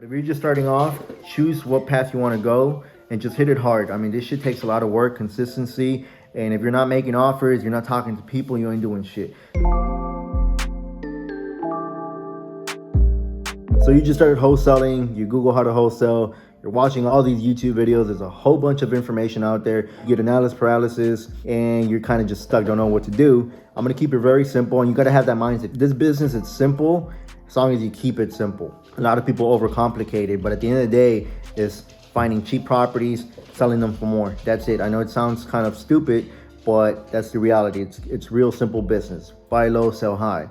If you're just starting off, choose what path you want to go and just hit it hard. I mean, this shit takes a lot of work, consistency, and if you're not making offers, you're not talking to people, you ain't doing shit. So you just started wholesaling, you Google how to wholesale, you're watching all these YouTube videos, there's a whole bunch of information out there, you get analysis paralysis, and you're kind of just stuck, don't know what to do. I'm gonna keep it very simple, and you gotta have that mindset. This business, it's simple, as long as you keep it simple. A lot of people overcomplicate it, but at the end of the day, it's finding cheap properties, selling them for more. That's it. I know it sounds kind of stupid, but that's the reality. It's real simple business. Buy low, sell high.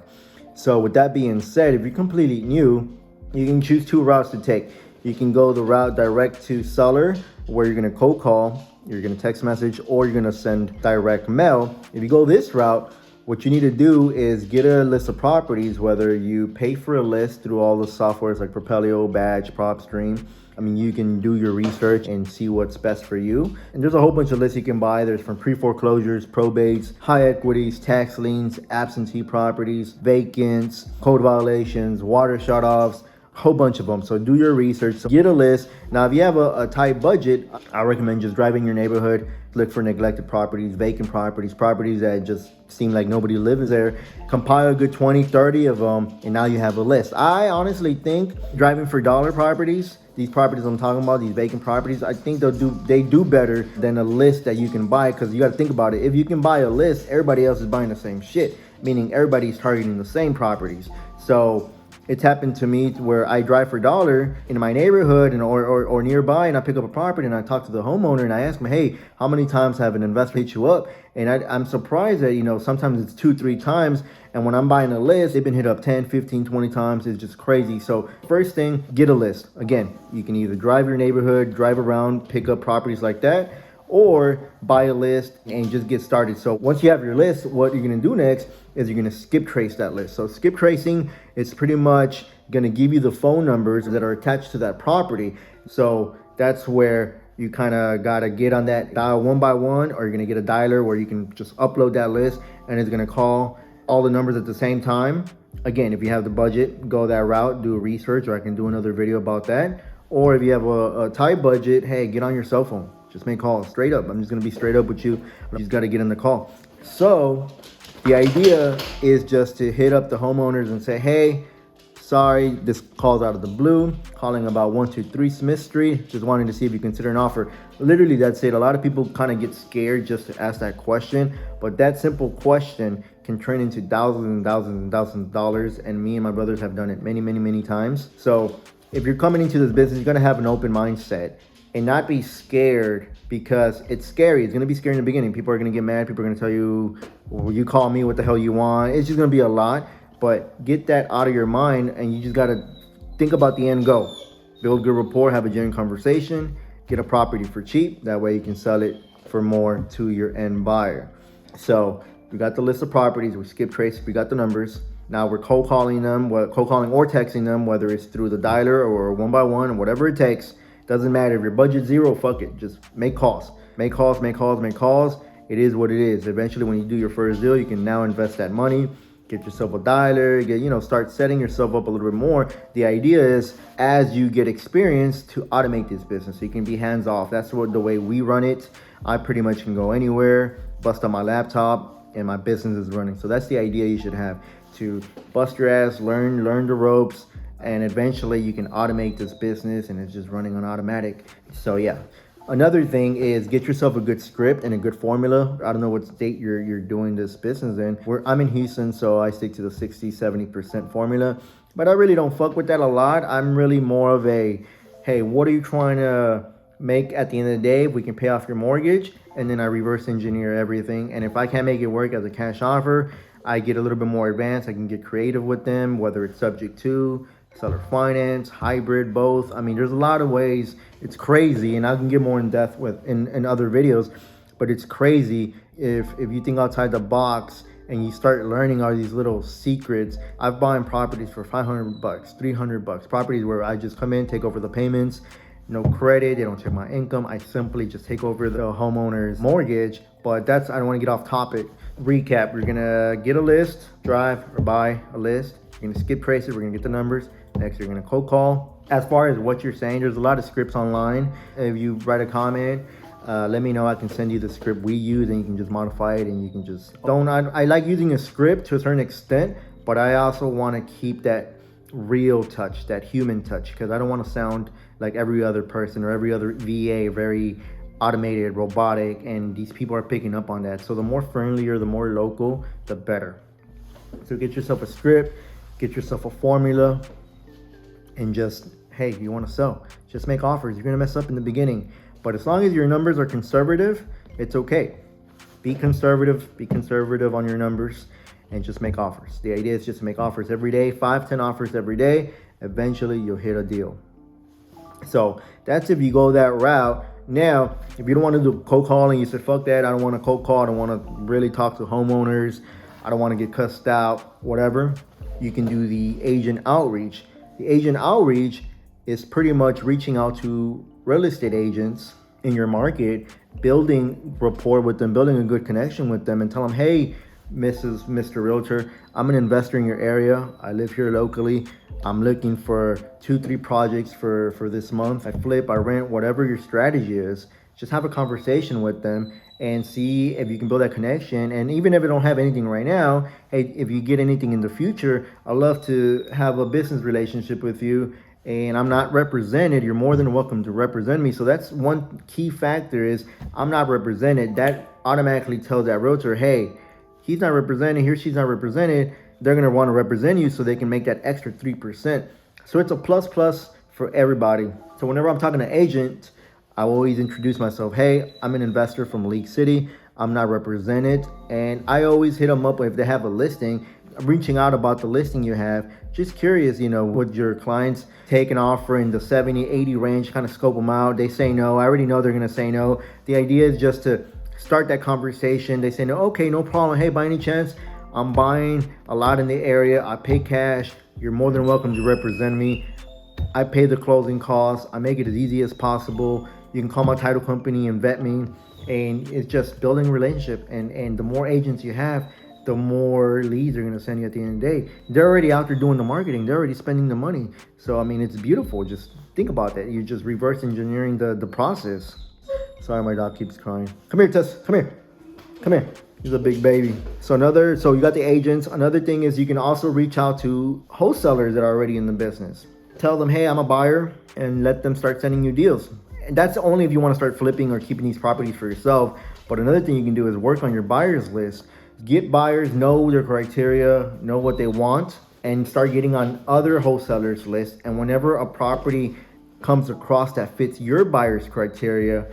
So with that being said, if you're completely new, you can choose two routes to take. You can go the route direct to seller, where you're gonna cold call, you're gonna text message, or you're gonna send direct mail. If you go this route, what you need to do is get a list of properties, whether you pay for a list through all the softwares like Propelio, Badge, PropStream. I mean, you can do your research and see what's best for you. And there's a whole bunch of lists you can buy. There's from pre-foreclosures, probates, high equities, tax liens, absentee properties, vacants, code violations, water shutoffs, whole bunch of them. So do your research. So get a list. Now, if you have a tight budget, I recommend just driving your neighborhood, look for neglected properties, vacant properties, properties that just seem like nobody lives there. Compile a good 20, 30 of them, and now you have a list. I honestly think driving for dollar properties, these properties I'm talking about, these vacant properties, I think they do better than a list that you can buy, because you got to think about it. If you can buy a list, everybody else is buying the same shit, meaning everybody's targeting the same properties. So it's happened to me where I drive for dollar in my neighborhood or nearby, and I pick up a property and I talk to the homeowner and I ask him, hey, how many times have an investor hit you up? And I'm surprised that, sometimes it's 2-3 times. And when I'm buying a list, they've been hit up 10, 15, 20 times. It's just crazy. So first thing, get a list. Again, you can either drive your neighborhood, drive around, pick up properties like that, or buy a list and just get started. So once you have your list, what you're gonna do next is you're gonna skip trace that list. So skip tracing is pretty much gonna give you the phone numbers that are attached to that property. So that's where you kind of gotta get on that dial one by one, or you're gonna get a dialer where you can just upload that list and it's gonna call all the numbers at the same time. Again, if you have the budget, go that route, do a research, or I can do another video about that. Or if you have a tight budget, hey, get on your cell phone. Just make calls straight up. I'm just gonna be straight up with you. You just gotta get in the call. So the idea is just to hit up the homeowners and say, hey, sorry, this call's out of the blue, calling about 123 Smith Street, just wanting to see if you consider an offer. Literally, that's it. A lot of people kind of get scared just to ask that question, but that simple question can turn into thousands and thousands and thousands of dollars, and me and my brothers have done it many, many, many times. So if you're coming into this business, you're gonna have an open mindset and not be scared, because it's scary. It's gonna be scary in the beginning. People are gonna get mad. People are gonna tell you, well, you call me, what the hell you want? It's just gonna be a lot, but get that out of your mind, and you just gotta think about the end goal. Build good rapport, have a genuine conversation, get a property for cheap. That way you can sell it for more to your end buyer. So we got the list of properties, we skip trace, we got the numbers. Now we're cold calling them, cold calling or texting them, whether it's through the dialer or one by one or whatever it takes. Doesn't matter. If your budget's zero, fuck it. Just make calls. Make calls, make calls, make calls. It is what it is. Eventually, when you do your first deal, you can now invest that money, get yourself a dialer, start setting yourself up a little bit more. The idea is, as you get experience, to automate this business so you can be hands off. That's the way we run it. I pretty much can go anywhere, bust on my laptop, and my business is running. So that's the idea you should have, to bust your ass, learn the ropes, and eventually you can automate this business and it's just running on automatic. So yeah. Another thing is get yourself a good script and a good formula. I don't know what state you're doing this business in. I'm in Houston, so I stick to the 60-70% formula. But I really don't fuck with that a lot. I'm really more of a, hey, what are you trying to make at the end of the day? If we can pay off your mortgage, and then I reverse engineer everything. And if I can't make it work as a cash offer, I get a little bit more advanced. I can get creative with them, whether it's subject to, seller finance, hybrid, both. I mean, there's a lot of ways. It's crazy, and I can get more in depth with in other videos, but it's crazy if you think outside the box and you start learning all these little secrets. I've bought properties for $500, $300, properties where I just come in, take over the payments, no credit, they don't check my income. I simply just take over the homeowner's mortgage. But I don't want to get off topic. Recap, we're gonna get a list, drive or buy a list. You're gonna skip trace it, we're gonna get the numbers. Next, you're gonna cold call, As far as what you're saying, there's a lot of scripts online. If you write a comment, let me know. I can send you the script we use, and you can just modify it, and you can just don't. I like using a script to a certain extent, but I also want to keep that real touch, that human touch, because I don't want to sound like every other person or every other VA, very automated, robotic, and these people are picking up on that. So the more friendlier, the more local, the better. So get yourself a script, get yourself a formula, and just, hey, you want to sell, just make offers. You're gonna mess up in the beginning, but as long as your numbers are conservative, it's okay. Be conservative on your numbers, and just make offers. The idea is just to make offers every day, 5-10 offers every day. Eventually you'll hit a deal. So that's if you go that route. Now, if you don't want to do cold calling, you said, fuck that, I don't want to cold call, I don't want to really talk to homeowners, I don't want to get cussed out, whatever, you can do the agent outreach. The agent outreach is pretty much reaching out to real estate agents in your market, building rapport with them, building a good connection with them, and tell them, hey, Mr. Realtor, I'm an investor in your area. I live here locally. I'm looking for 2-3 projects for this month. I flip, I rent, whatever your strategy is. Just have a conversation with them and see if you can build that connection. And even if I don't have anything right now, hey, if you get anything in the future, I'd love to have a business relationship with you. And I'm not represented, you're more than welcome to represent me. So that's one key factor, is I'm not represented. That automatically tells that realtor, hey, he's not represented, here she's not represented. They're gonna wanna represent you so they can make that extra 3%. So it's a plus for everybody. So whenever I'm talking to agent, I always introduce myself. Hey, I'm an investor from League City. I'm not represented. And I always hit them up if they have a listing. I'm reaching out about the listing you have. Just curious, would your clients take an offer in the 70, 80 range, kind of scope them out. They say no. I already know they're gonna say no. The idea is just to start that conversation. They say no, okay, no problem. Hey, by any chance, I'm buying a lot in the area. I pay cash. You're more than welcome to represent me. I pay the closing costs. I make it as easy as possible. You can call my title company and vet me. And it's just building a relationship. And the more agents you have, the more leads they're gonna send you at the end of the day. They're already out there doing the marketing. They're already spending the money. So, I mean, it's beautiful. Just think about that. You're just reverse engineering the process. Sorry, my dog keeps crying. Come here, Tess. Come here. Come here. He's a big baby. So you got the agents. Another thing is you can also reach out to wholesalers that are already in the business. Tell them, hey, I'm a buyer, and let them start sending you deals. And that's only if you want to start flipping or keeping these properties for yourself. But another thing you can do is work on your buyers list. Get buyers, know their criteria, know what they want, and start getting on other wholesalers' lists. And whenever a property comes across that fits your buyer's criteria,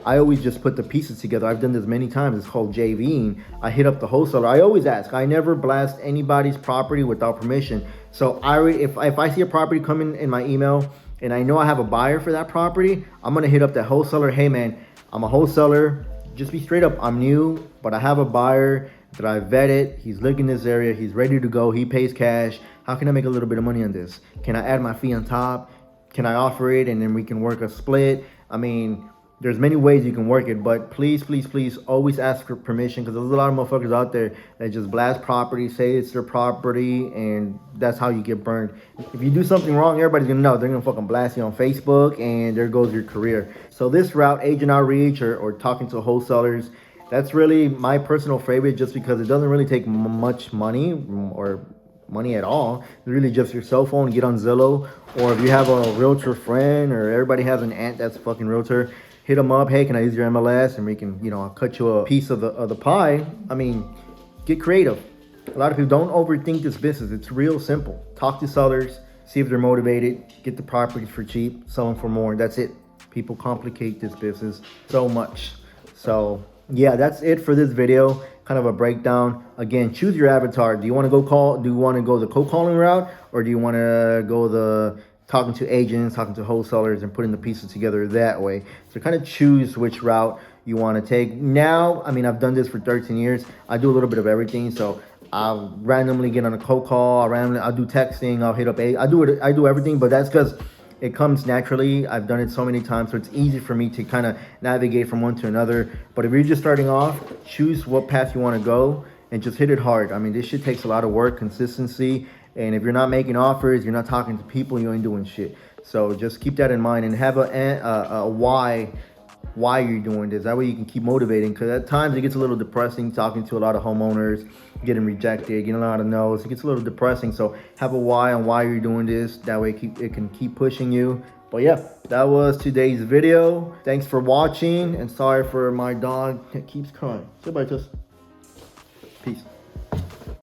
I always just put the pieces together. I've done this many times. It's called JVing. I hit up the wholesaler. I always ask. I never blast anybody's property without permission. So if I see a property come in my email and I know I have a buyer for that property, I'm gonna hit up that wholesaler. Hey man, I'm a wholesaler. Just be straight up. I'm new, but I have a buyer that I vetted. He's looking in this area. He's ready to go. He pays cash. How can I make a little bit of money on this? Can I add my fee on top? Can I offer it and then we can work a split? I mean, there's many ways you can work it, but please always ask for permission, because there's a lot of motherfuckers out there that just blast property, say it's their property, and that's how you get burned. If you do something wrong, everybody's gonna know. They're gonna fucking blast you on Facebook, and there goes your career. So this route, agent outreach or talking to wholesalers, that's really my personal favorite, just because it doesn't really take much money or money at all. It's really just your cell phone, get on Zillow, or if you have a realtor friend or everybody has an aunt that's a fucking realtor, hit them up. Hey, can I use your MLS? And we can, I'll cut you a piece of the pie. I mean, get creative. A lot of people don't overthink this business. It's real simple. Talk to sellers, see if they're motivated, get the properties for cheap, sell them for more. That's it. People complicate this business so much. So yeah, that's it for this video. Kind of a breakdown. Again, choose your avatar. Do you want to go the cold calling route, or do you want to go the talking to agents, talking to wholesalers, and putting the pieces together that way? So kind of choose which route you want to take. Now, I mean, I've done this for 13 years. I do a little bit of everything. So I'll randomly get on a cold call. I'll do texting. I'll hit up I do everything, but that's because it comes naturally. I've done it so many times, so it's easy for me to kind of navigate from one to another. But if you're just starting off, choose what path you want to go and just hit it hard. I mean, this shit takes a lot of work, consistency. And if you're not making offers, you're not talking to people, you ain't doing shit. So just keep that in mind and have a why you're doing this. That way you can keep motivating, because at times it gets a little depressing talking to a lot of homeowners, getting rejected, getting a lot of no's. It gets a little depressing. So have a why on why you're doing this. That way it can keep pushing you. But yeah, that was today's video. Thanks for watching, and sorry for my dog that keeps crying. Say bye, Tuss. Peace.